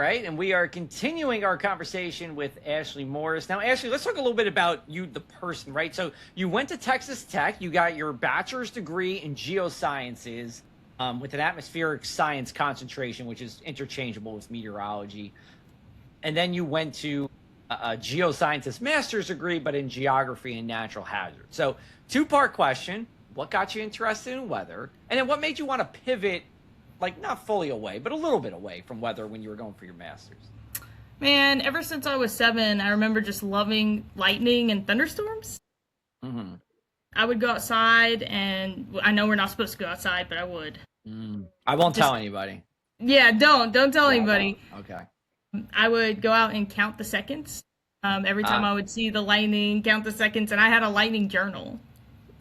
right, and we are continuing our conversation with Ashley Morris. Now, Ashley, let's talk a little bit about you, the person, right? So you went to Texas Tech, you got your bachelor's degree in geosciences with an atmospheric science concentration, which is interchangeable with meteorology. And then you went to a geoscientist master's degree, but in geography and natural hazards. So two-part question, what got you interested in weather? And then what made you want to pivot, like not fully away, but a little bit away from weather when you were going for your master's? Man, ever since I was 7, I remember just loving lightning and thunderstorms. Mm-hmm. I would go outside, and I know we're not supposed to go outside, but I would. I won't tell anybody. Yeah, don't tell anybody. Okay. I would go out and count the seconds. Every time I would see the lightning, count the seconds, and I had a lightning journal.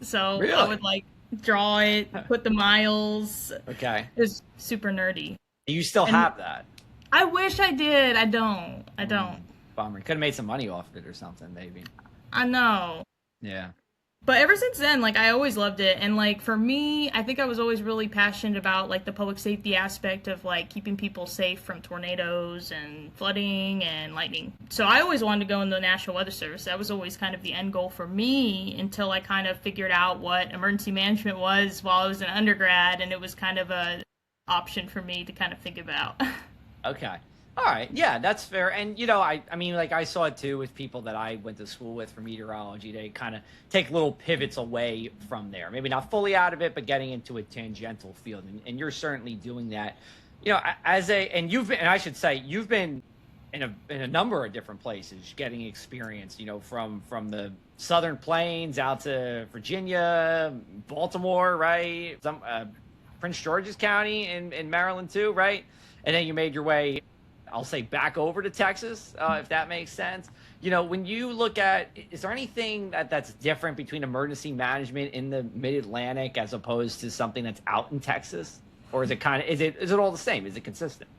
So Really? I would draw it, put the miles. Okay. It was super nerdy. You still have that? I wish I did. I don't. Bummer. Could have made some money off of it or something, maybe. I know. Yeah. But ever since then, I always loved it. And, for me, I think I was always really passionate about, the public safety aspect of, keeping people safe from tornadoes and flooding and lightning. So I always wanted to go in the National Weather Service. That was always kind of the end goal for me until I kind of figured out what emergency management was while I was an undergrad, and it was kind of a option for me to kind of think about. Okay. All right. Yeah, that's fair. And, I mean, I saw it too with people that I went to school with for meteorology. They kind of take little pivots away from there. Maybe not fully out of it, but getting into a tangential field. And you're certainly doing that. And I should say, you've been in a number of different places getting experience, from the Southern Plains out to Virginia, Baltimore, right? Prince George's County in Maryland too, right? And then you made your way, I'll say, back over to Texas, if that makes sense. When you look at, is there anything that's different between emergency management in the mid-Atlantic as opposed to something that's out in Texas? Or is it is it all the same? Is it consistent?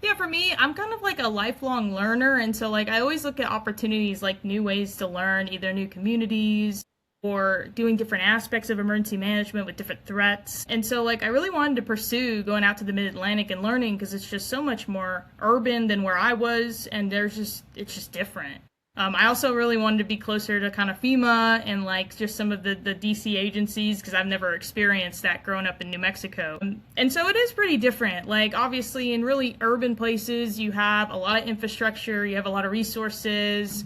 Yeah, for me, I'm kind of a lifelong learner. And so I always look at opportunities, new ways to learn, either new communities or doing different aspects of emergency management with different threats. And so I really wanted to pursue going out to the Mid-Atlantic and learning because it's just so much more urban than where I was, and it's just different. I also really wanted to be closer to kind of FEMA and just some of the DC agencies because I've never experienced that growing up in New Mexico. And so it is pretty different. Obviously in really urban places, you have a lot of infrastructure, you have a lot of resources,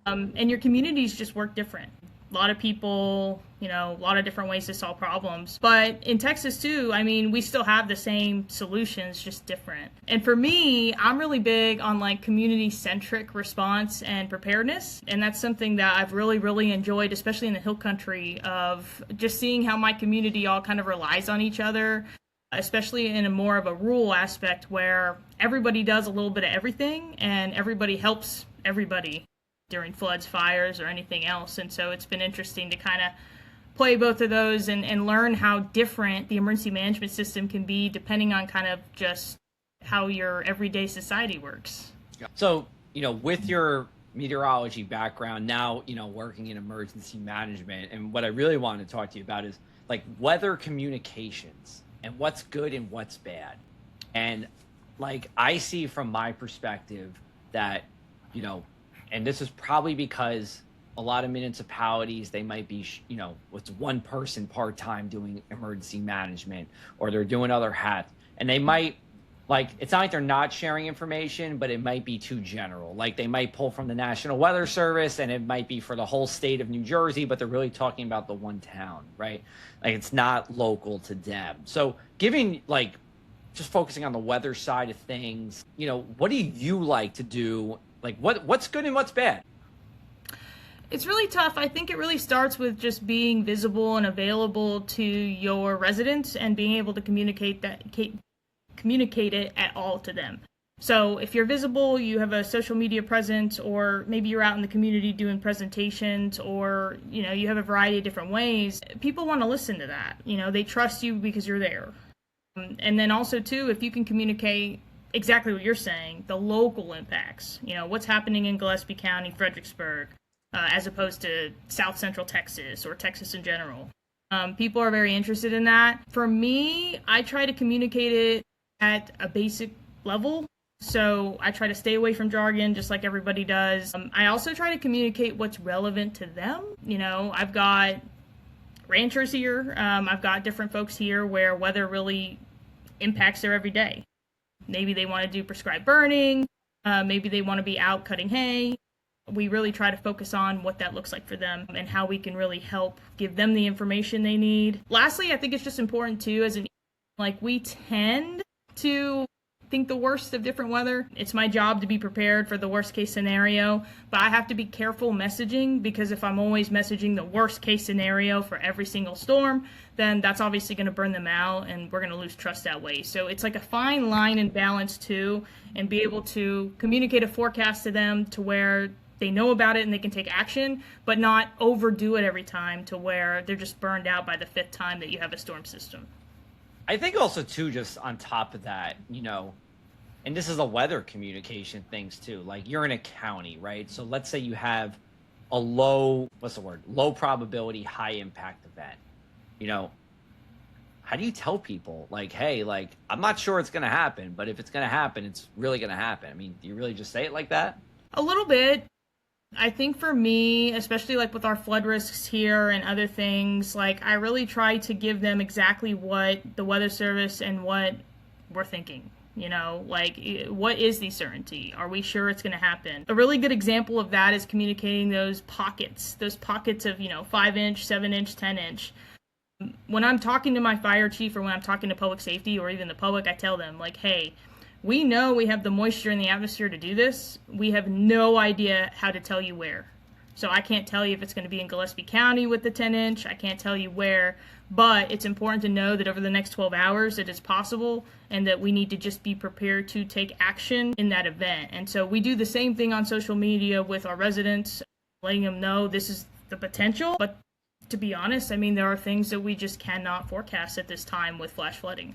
and your communities just work different. A lot of people, a lot of different ways to solve problems. But in Texas too, I mean, we still have the same solutions, just different. And for me, I'm really big on community-centric response and preparedness. And that's something that I've really, really enjoyed, especially in the hill country, of just seeing how my community all kind of relies on each other, especially in a more of a rural aspect where everybody does a little bit of everything and everybody helps everybody during floods, fires, or anything else. And so it's been interesting to kind of play both of those and learn how different the emergency management system can be depending on kind of just how your everyday society works. So, with your meteorology background now, working in emergency management, and what I really wanted to talk to you about is weather communications and what's good and what's bad. And I see from my perspective that, and this is probably because a lot of municipalities, they might be, with one person part-time doing emergency management, or they're doing other hats, and they might, it's not like they're not sharing information, but it might be too general. They might pull from the National Weather Service, and it might be for the whole state of New Jersey, but they're really talking about the one town, right? It's not local to them. So giving, just focusing on the weather side of things, what do you like to do? What's good and what's bad? It's really tough. I think it really starts with just being visible and available to your residents and being able to communicate it at all to them. So if you're visible, you have a social media presence, or maybe you're out in the community doing presentations, or, you have a variety of different ways, people want to listen to that. They trust you because you're there. And then also too, if you can communicate exactly what you're saying, the local impacts, what's happening in Gillespie County, Fredericksburg, as opposed to South Central Texas or Texas in general. People are very interested in that. For me, I try to communicate it at a basic level. So I try to stay away from jargon, just like everybody does. I also try to communicate what's relevant to them. I've got ranchers here. I've got different folks here where weather really impacts their everyday. Maybe they want to do prescribed burning. Maybe they want to be out cutting hay. We really try to focus on what that looks like for them and how we can really help give them the information they need. Lastly, I think it's just important too, we tend to think the worst of different weather. It's my job to be prepared for the worst case scenario, but I have to be careful messaging, because if I'm always messaging the worst case scenario for every single storm, then that's obviously going to burn them out and we're going to lose trust that way. So it's like a fine line and balance too, and be able to communicate a forecast to them to where they know about it and they can take action, but not overdo it every time to where they're just burned out by the 5th time that you have a storm system. I think also too, just on top of that, and this is a weather communication things too, like you're in a county, right? So let's say you have a low probability, high impact event. How do you tell people like, hey, like, I'm not sure it's going to happen, but if it's going to happen, it's really going to happen? I mean, do you really just say it like that? A little bit. I think for me, especially like with our flood risks here and other things, like I really try to give them exactly what the Weather Service and what we're thinking. What is the certainty? Are we sure it's going to happen? A really good example of that is communicating those pockets of, 5-inch, 7-inch, 10-inch. When I'm talking to my fire chief or when I'm talking to public safety or even the public, I tell them like, hey, we know we have the moisture in the atmosphere to do this. We have no idea how to tell you where. So I can't tell you if it's going to be in Gillespie County with the 10-inch. I can't tell you where, but it's important to know that over the next 12 hours it is possible and that we need to just be prepared to take action in that event. And so we do the same thing on social media with our residents, letting them know this is the potential. But to be honest, there are things that we just cannot forecast at this time with flash flooding.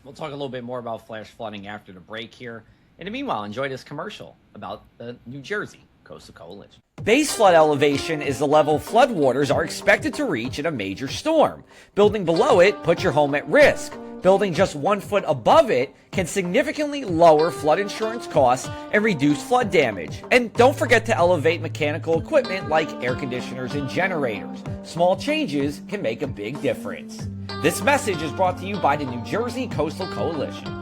We'll talk a little bit more about flash flooding after the break here. In the meanwhile, enjoy this commercial about the New Jersey Coastal Coalition. Base flood elevation is the level floodwaters are expected to reach in a major storm. Building below it puts your home at risk. Building just 1 foot above it can significantly lower flood insurance costs and reduce flood damage. And don't forget to elevate mechanical equipment like air conditioners and generators. Small changes can make a big difference. This message is brought to you by the New Jersey Coastal Coalition.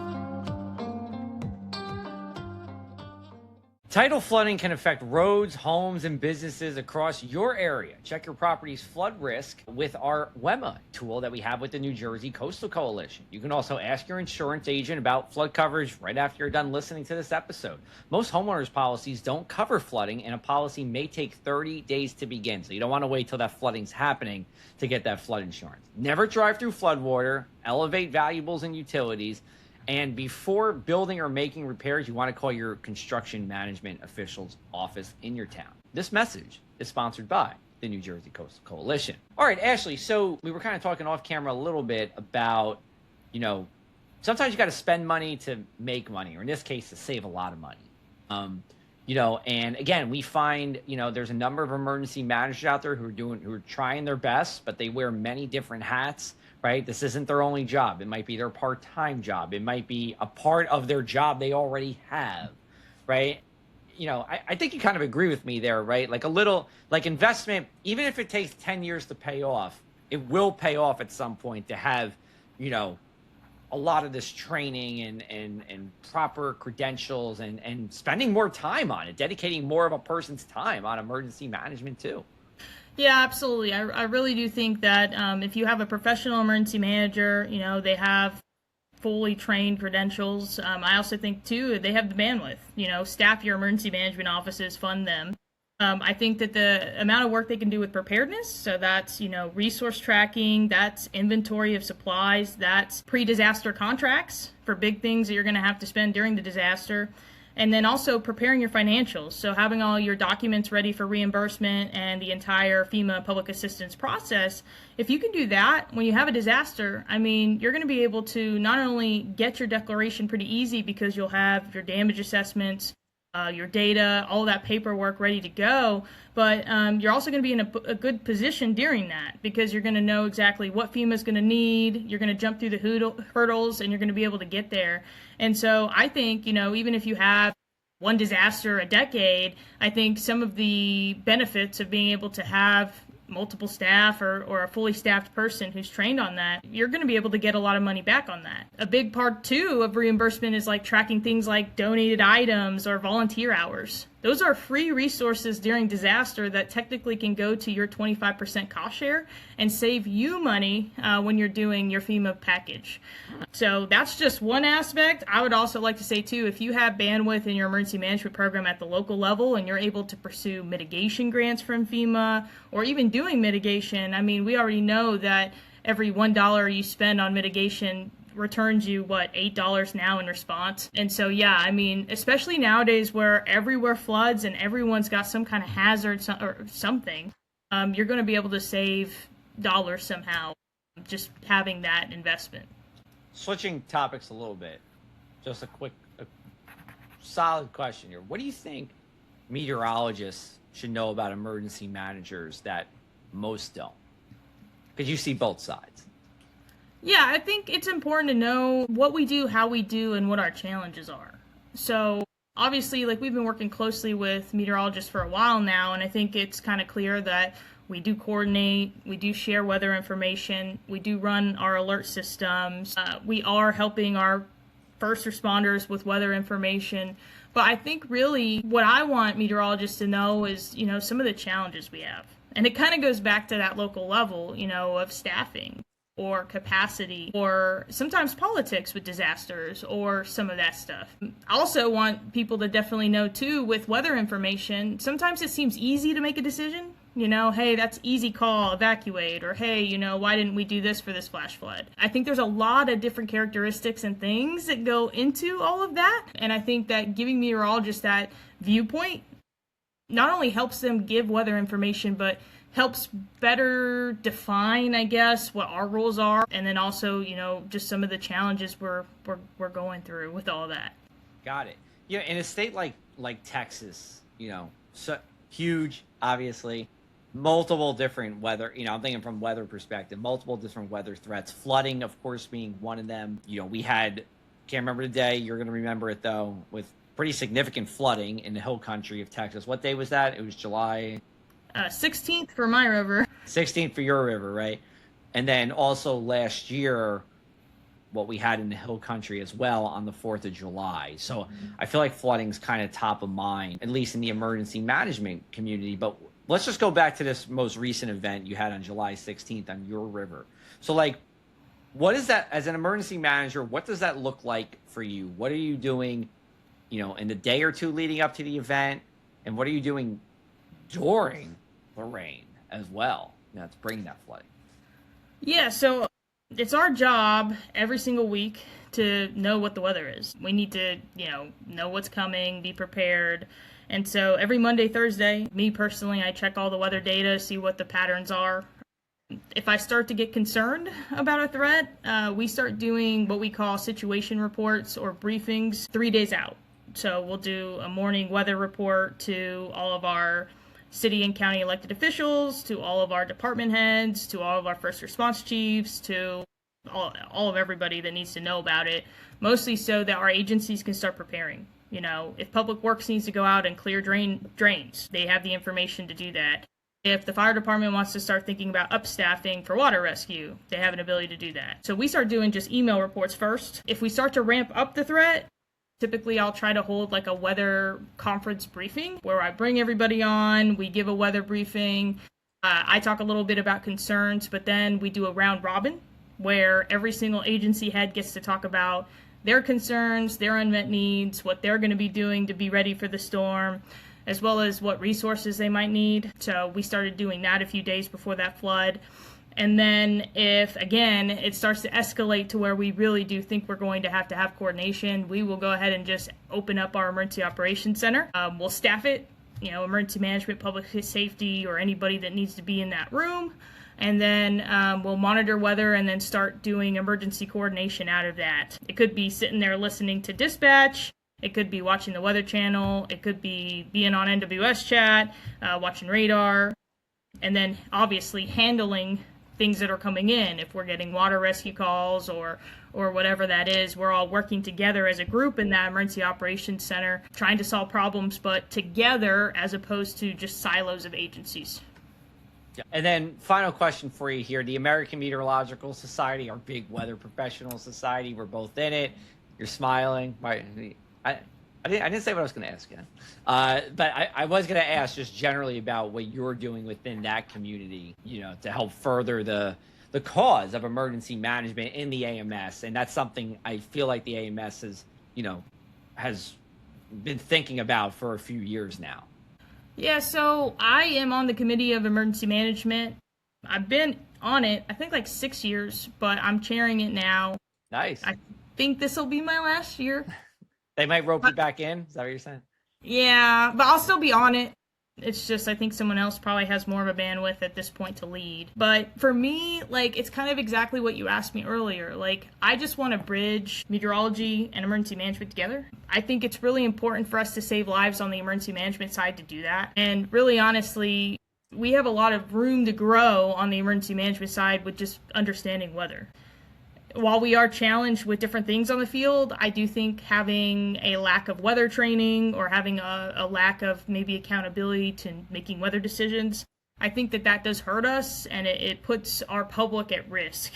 Tidal flooding can affect roads, homes, and businesses across your area. Check your property's flood risk with our WEMA tool that we have with the New Jersey Coastal Coalition. You can also ask your insurance agent about flood coverage right after you're done listening to this episode. Most homeowners policies don't cover flooding, and a policy may take 30 days to begin. So you don't want to wait till that flooding's happening to get that flood insurance. Never drive through floodwater, elevate valuables and utilities. And before building or making repairs, you want to call your construction management official's office in your town. This message is sponsored by the New Jersey Coastal Coalition. All right, Ashley, so we were kind of talking off camera a little bit about, sometimes you got to spend money to make money, or in this case, to save a lot of money. And again, we find, there's a number of emergency managers out there who are trying their best, but they wear many different hats. Right? This isn't their only job. It might be their part-time job. It might be a part of their job they already have, right? I think you kind of agree with me there, right? Like a little, like investment, even if it takes 10 years to pay off, it will pay off at some point to have, a lot of this training and proper credentials and spending more time on it, dedicating more of a person's time on emergency management too. Yeah, absolutely. I really do think that if you have a professional emergency manager, they have fully trained credentials. I also think, too, they have the bandwidth. Staff your emergency management offices, fund them. I think that the amount of work they can do with preparedness, so that's, resource tracking, that's inventory of supplies, that's pre-disaster contracts for big things that you're going to have to spend during the disaster. And then also preparing your financials. So having all your documents ready for reimbursement and the entire FEMA public assistance process. If you can do that when you have a disaster, you're going to be able to not only get your declaration pretty easy because you'll have your damage assessments, your data, all that paperwork ready to go. But you're also going to be in a good position during that, because you're going to know exactly what FEMA is going to need. You're going to jump through the hurdles, and you're going to be able to get there. And so I think, even if you have one disaster a decade, I think some of the benefits of being able to have multiple staff or a fully staffed person who's trained on that, you're going to be able to get a lot of money back on that. A big part too of reimbursement is like tracking things like donated items or volunteer hours. Those are free resources during disaster that technically can go to your 25% cost share and save you money when you're doing your FEMA package. So that's just one aspect. I would also like to say too, if you have bandwidth in your emergency management program at the local level and you're able to pursue mitigation grants from FEMA or even doing mitigation, I mean, we already know that every $1 you spend on mitigation returns you $8 now in response. And so I mean, especially nowadays where everywhere floods and everyone's got some kind of hazard or something, you're going to be able to save dollars somehow just having that investment. Switching topics a little bit, just a solid question here. What do you think meteorologists should know about emergency managers that most don't? Because you see both sides. Yeah, I think it's important to know what we do, how we do, and what our challenges are. So obviously, we've been working closely with meteorologists for a while now, and I think it's kind of clear that we do coordinate, we do share weather information, we do run our alert systems, we are helping our first responders with weather information. But I think really what I want meteorologists to know is, some of the challenges we have. And it kind of goes back to that local level, of staffing or capacity, or sometimes politics with disasters, or some of that stuff. I also want people to definitely know too, with weather information, sometimes it seems easy to make a decision. Hey, that's easy call, evacuate, or hey, why didn't we do this for this flash flood? I think there's a lot of different characteristics and things that go into all of that. And I think that giving meteorologists that viewpoint not only helps them give weather information, but helps better define, I guess, what our rules are, and then also, just some of the challenges we're going through with all that. Got it. In a state like Texas, so huge, obviously, multiple different weather. I'm thinking from weather perspective, multiple different weather threats. Flooding, of course, being one of them. We had, can't remember the day. You're going to remember it though, with pretty significant flooding in the hill country of Texas. What day was that? It was July 16th for my river. 16th for your river, right? And then also last year, what we had in the hill country as well on the 4th of July. So I feel like flooding's kind of top of mind, at least in the emergency management community. But let's just go back to this most recent event you had on July 16th on your river. So what is that, as an emergency manager, what does that look like for you? What are you doing, in the day or two leading up to the event? And what are you doing during the rain as well, to bring that flooding? Yeah, so it's our job every single week to know what the weather is. We need to, know what's coming, be prepared. And so every Monday, Thursday, me personally, I check all the weather data, see what the patterns are. If I start to get concerned about a threat, we start doing what we call situation reports or briefings 3 days out. So we'll do a morning weather report to all of our city and county elected officials, to all of our department heads, to all of our first response chiefs, to all of everybody that needs to know about it, mostly so that our agencies can start preparing. If Public Works needs to go out and clear drains, they have the information to do that. If the fire department wants to start thinking about upstaffing for water rescue, they have an ability to do that. So we start doing just email reports first. If we start to ramp up the threat, typically I'll try to hold a weather conference briefing where I bring everybody on, we give a weather briefing. I talk a little bit about concerns, but then we do a round robin where every single agency head gets to talk about their concerns, their unmet needs, what they're going to be doing to be ready for the storm, as well as what resources they might need. So we started doing that a few days before that flood. And then if, again, it starts to escalate to where we really do think we're going to have coordination, we will go ahead and just open up our emergency operations center. We'll staff it, emergency management, public safety, or anybody that needs to be in that room. And then we'll monitor weather and then start doing emergency coordination out of that. It could be sitting there listening to dispatch. It could be watching the Weather Channel. It could be being on NWS chat, watching radar, and then obviously handling things that are coming in. If we're getting water rescue calls or whatever that is, we're all working together as a group in that emergency operations center, trying to solve problems, but together as opposed to just silos of agencies. Yeah. And then final question for you here. The American Meteorological Society, our big weather professional society, we're both in it. You're smiling. I didn't say what I was going to ask yet. But I was going to ask just generally about what you're doing within that community, to help further the cause of emergency management in the AMS. And that's something I feel like the AMS has been thinking about for a few years now. Yeah, so I am on the Committee of Emergency Management. I've been on it, I think, like 6 years, but I'm chairing it now. Nice. I think this will be my last year. They might rope you back in? Is that what you're saying? Yeah, but I'll still be on it. It's just I think someone else probably has more of a bandwidth at this point to lead. But for me, it's kind of exactly what you asked me earlier. I just want to bridge meteorology and emergency management together. I think it's really important for us to save lives on the emergency management side to do that. And really honestly, we have a lot of room to grow on the emergency management side with just understanding weather. While we are challenged with different things on the field, I do think having a lack of weather training or having a lack of maybe accountability to making weather decisions, I think that does hurt us and it puts our public at risk.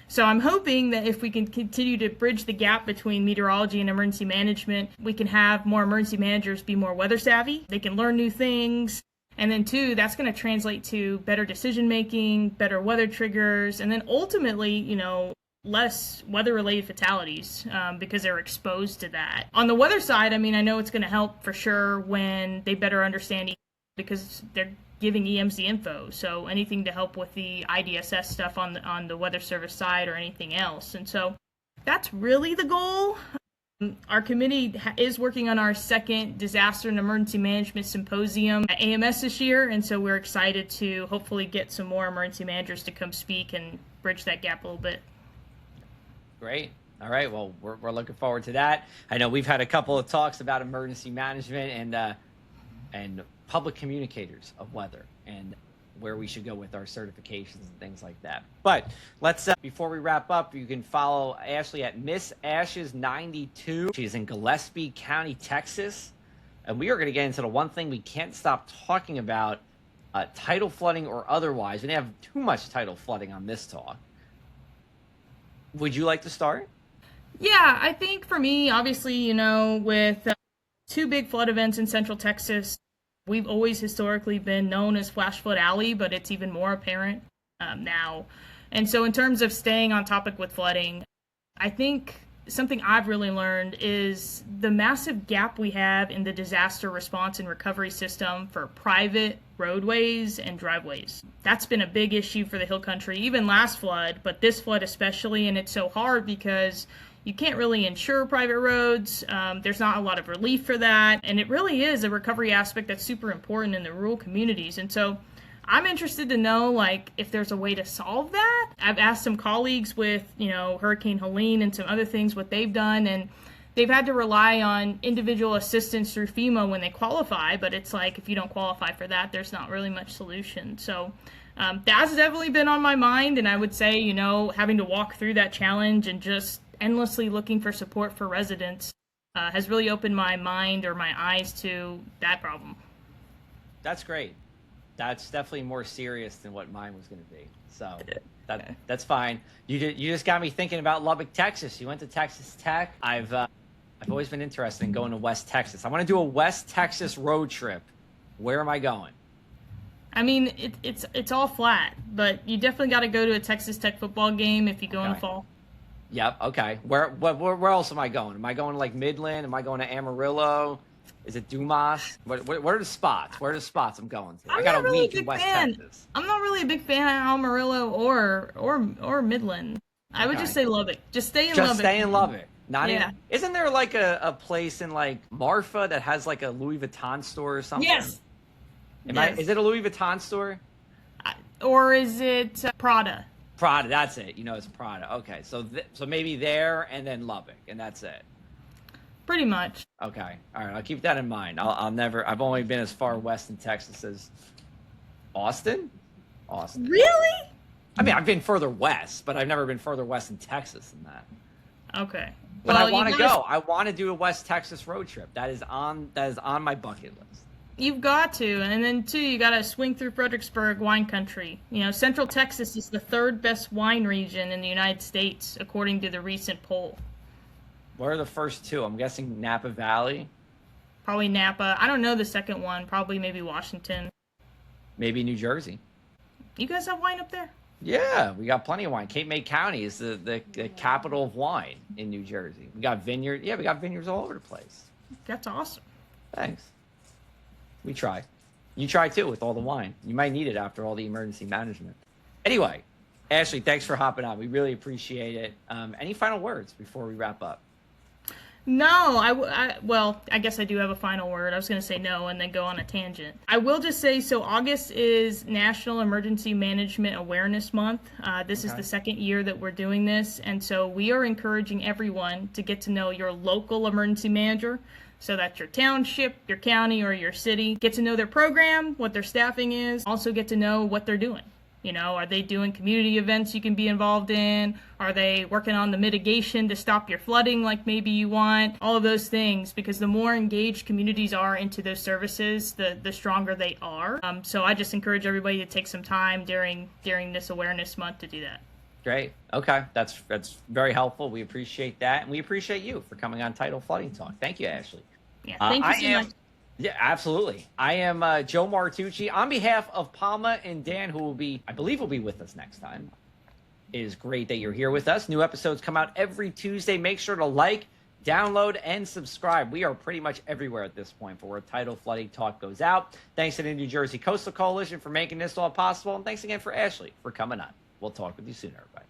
So I'm hoping that if we can continue to bridge the gap between meteorology and emergency management, we can have more emergency managers be more weather savvy. They can learn new things. And then two, that's going to translate to better decision making, better weather triggers, and then ultimately, less weather-related fatalities because they're exposed to that. On the weather side, I know it's going to help for sure when they better understand because they're giving EMs the info. So anything to help with the IDSS stuff on the weather service side or anything else. And so that's really the goal. Our committee is working on our second disaster and emergency management symposium at AMS this year. And so we're excited to hopefully get some more emergency managers to come speak and bridge that gap a little bit. Great. All right. Well, we're looking forward to that. I know we've had a couple of talks about emergency management and public communicators of weather and where we should go with our certifications and things like that. But let's before we wrap up, you can follow Ashley at Miss Ashes 92. She's in Gillespie County, Texas, and we are going to get into the one thing we can't stop talking about: tidal flooding or otherwise. We didn't have too much tidal flooding on this talk. Would you like to start? Yeah, I think for me, obviously, with two big flood events in Central Texas, we've always historically been known as Flash Flood Alley, but it's even more apparent now. And so in terms of staying on topic with flooding, I think something I've really learned is the massive gap we have in the disaster response and recovery system for private roadways and driveways. That's been a big issue for the Hill Country, even last flood, but this flood especially, and it's so hard because you can't really insure private roads. There's not a lot of relief for that, and it really is a recovery aspect that's super important in the rural communities. And so I'm interested to know, if there's a way to solve that. I've asked some colleagues with, Hurricane Helene and some other things what they've done, and they've had to rely on individual assistance through FEMA when they qualify, but it's if you don't qualify for that, there's not really much solution. So that's definitely been on my mind, and I would say, having to walk through that challenge and just endlessly looking for support for residents has really opened my mind or my eyes to that problem. That's great. That's definitely more serious than what mine was going to be. So that's fine. You just got me thinking about Lubbock, Texas. You went to Texas Tech. I've always been interested in going to West Texas. I want to do a West Texas road trip. Where am I going? It's all flat, but you definitely got to go to a Texas Tech football game if you go in the fall. Yep. Okay. Where else am I going? Am I going to Midland? Am I going to Amarillo? Is it Dumas? What are the spots? Where are the spots I'm going to? I got a week in West Texas. I'm not really a big fan of Amarillo or Midland. I would just say Lubbock. Just stay in Lubbock. Just stay in Lubbock. Isn't there a place in Marfa that has a Louis Vuitton store or something? Yes. Is it a Louis Vuitton store? Or is it Prada? Prada, that's it. It's Prada. Okay, so maybe there and then Lubbock, and that's it. Pretty much. Okay. All right. I'll keep that in mind. I've only been as far west in Texas as Austin. Austin. Really? I mean, I've been further west, but I've never been further west in Texas than that. Okay. But Well, I want to you go. guys- I want to do a West Texas road trip. That is on my bucket list. You've got to, and then too, you got to swing through Fredericksburg wine country. You know, Central Texas is the third best wine region in the United States, according to the recent poll. What are the first two? I'm guessing Napa Valley, Probably Napa. I don't know the second one. Probably maybe Washington. maybe New Jersey. You guys have wine up there? Yeah, we got plenty of wine. Cape May County is the capital of wine in New Jersey. We got vineyards. Yeah, we got vineyards all over the place. That's awesome. Thanks. We try. You try too with all the wine. You might need it after all the emergency management. Anyway, Ashley, thanks for hopping on. We really appreciate it. Any final words before we wrap up? No, well, I guess I do have a final word. I was going to say no and then go on a tangent. I will just say, so August is National Emergency Management Awareness Month. This is the second year that we're doing this, and so we are encouraging everyone to get to know your local emergency manager. So that's your township, your county, or your city. Get to know their program, what their staffing is. Also get to know what they're doing. You know, are they doing community events you can be involved in? Are they working on the mitigation to stop your flooding like maybe you want? All of those things, because the more engaged communities are into those services, the stronger they are. So I just encourage everybody to take some time during this awareness month to do that. Great. Okay. That's very helpful. We appreciate that. And we appreciate you for coming on TIDAL Flooding Talk. Thank you, Ashley. Yeah, thank you so much. Yeah, absolutely. I am Joe Martucci. On behalf of Palma and Dan, who I believe will be with us next time. It is great that you're here with us. New episodes come out every Tuesday. Make sure to like, download, and subscribe. We are pretty much everywhere at this point for where TIDAL Flooding Talk goes out. Thanks to the New Jersey Coastal Coalition for making this all possible. And thanks again for Ashley for coming on. We'll talk with you soon, everybody.